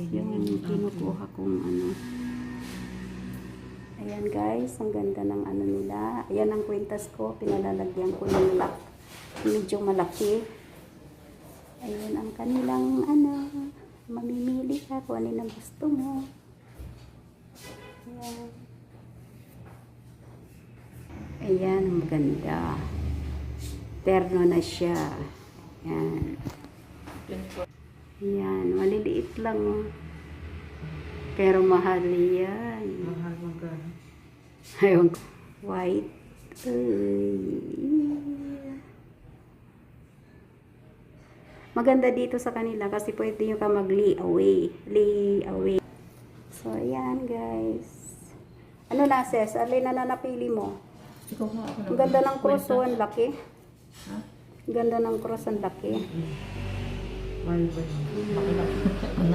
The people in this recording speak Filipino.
yung kinukuha kong ano. Ayan guys, ang ganda ng ano nila. Ayan ang kwintas ko, pinalalagyan ko ng lock. Medyo malaki. Ayan ang kanilang ano, mamimili ka kung ano ang gusto mo. Ayan. Ayan, ang ganda. Terno na siya. Ayan. Ayan, maliliit lang. Oh. Pero mahal yan. Mahal magkano? Ayun. White. Maganda dito sa kanila kasi pwede nyo ka mag-lay away. Lay away. So, ayan guys. Ano na, Ses? Alin na napili mo? Ikaw nga ako. Ang ganda ng cross, oh, ang laki. Ha? Ang ganda ng cross, ang laki. Mahal ba yun?